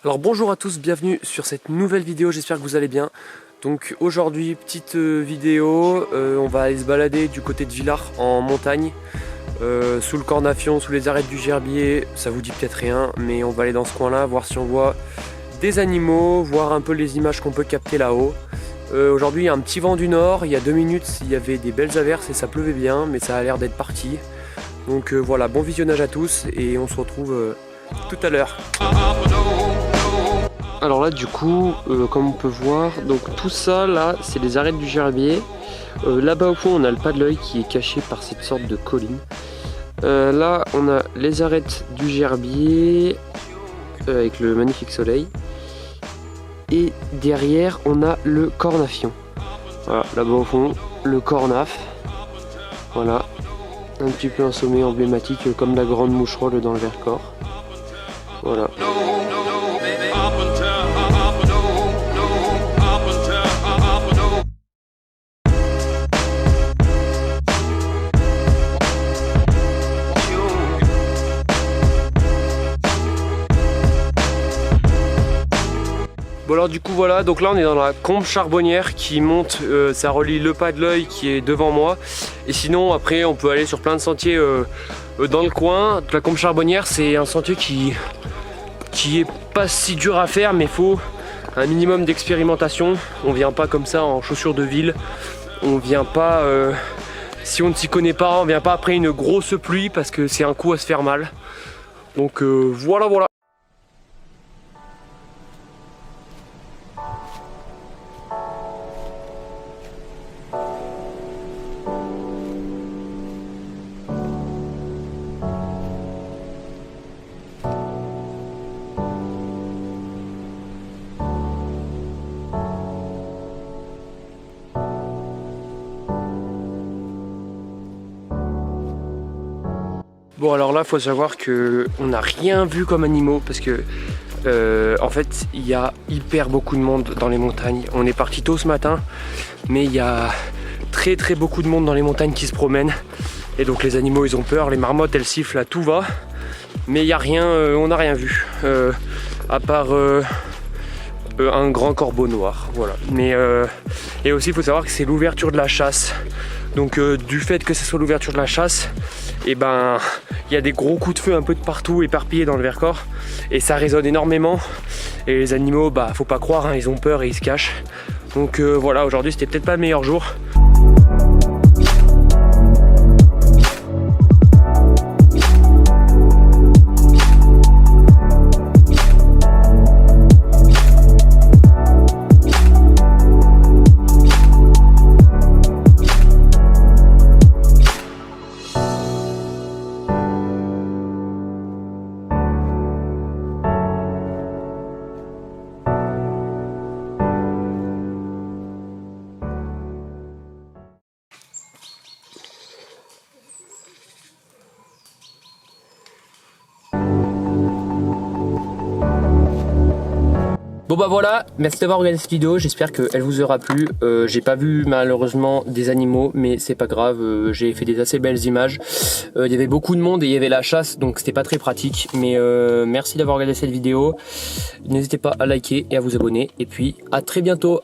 Alors bonjour à tous, bienvenue sur cette nouvelle vidéo, j'espère que vous allez bien. Donc aujourd'hui, petite vidéo, on va aller se balader du côté de Villars en montagne, sous le Cornafion, sous les arêtes du Gerbier. Ça vous dit peut-être rien, mais on va aller dans ce coin là, voir si on voit des animaux, voir un peu les images qu'on peut capter là-haut. Aujourd'hui il y a un petit vent du nord, il y a 2 minutes il y avait des belles averses et ça pleuvait bien, mais ça a l'air d'être parti. Donc voilà, bon visionnage à tous et on se retrouve tout à l'heure. Alors là du coup, comme on peut voir, donc tout ça là c'est les arêtes du Gerbier. Là-bas au fond on a le pas de l'œil qui est caché par cette sorte de colline. Là on a les arêtes du Gerbier avec le magnifique soleil. Et derrière on a le Cornafion. Voilà, là-bas au fond, le Cornaf. Voilà, un petit peu un sommet emblématique comme la grande moucherolle dans le Vercors. Voilà. Bon alors du coup voilà, donc là on est dans la combe charbonnière qui monte, ça relie le pas de l'œil qui est devant moi. Et sinon après on peut aller sur plein de sentiers dans le coin. La combe charbonnière c'est un sentier qui est pas si dur à faire, mais il faut un minimum d'expérimentation. On vient pas comme ça en chaussures de ville, on vient pas, si on ne s'y connaît pas, on vient pas après une grosse pluie parce que c'est un coup à se faire mal. Donc voilà. Bon alors là faut savoir que on n'a rien vu comme animaux parce que en fait il y a hyper beaucoup de monde dans les montagnes. On est parti tôt ce matin, mais il y a très beaucoup de monde dans les montagnes qui se promènent. Et donc les animaux ils ont peur, les marmottes elles sifflent à tout va. Mais il n'y a rien, on n'a rien vu. À part un grand corbeau noir. Voilà. Mais et aussi il faut savoir que c'est l'ouverture de la chasse. Donc du fait que ce soit l'ouverture de la chasse, et ben il y a des gros coups de feu un peu de partout éparpillés dans le Vercors et ça résonne énormément. Et les animaux, bah faut pas croire, hein, ils ont peur et ils se cachent. Donc voilà, aujourd'hui c'était peut-être pas le meilleur jour. Bon bah voilà, merci d'avoir regardé cette vidéo, j'espère qu'elle vous aura plu. J'ai pas vu malheureusement des animaux, mais c'est pas grave, j'ai fait des assez belles images. Il y avait beaucoup de monde et il y avait la chasse, donc c'était pas très pratique. Mais merci d'avoir regardé cette vidéo. N'hésitez pas à liker et à vous abonner. Et puis à très bientôt.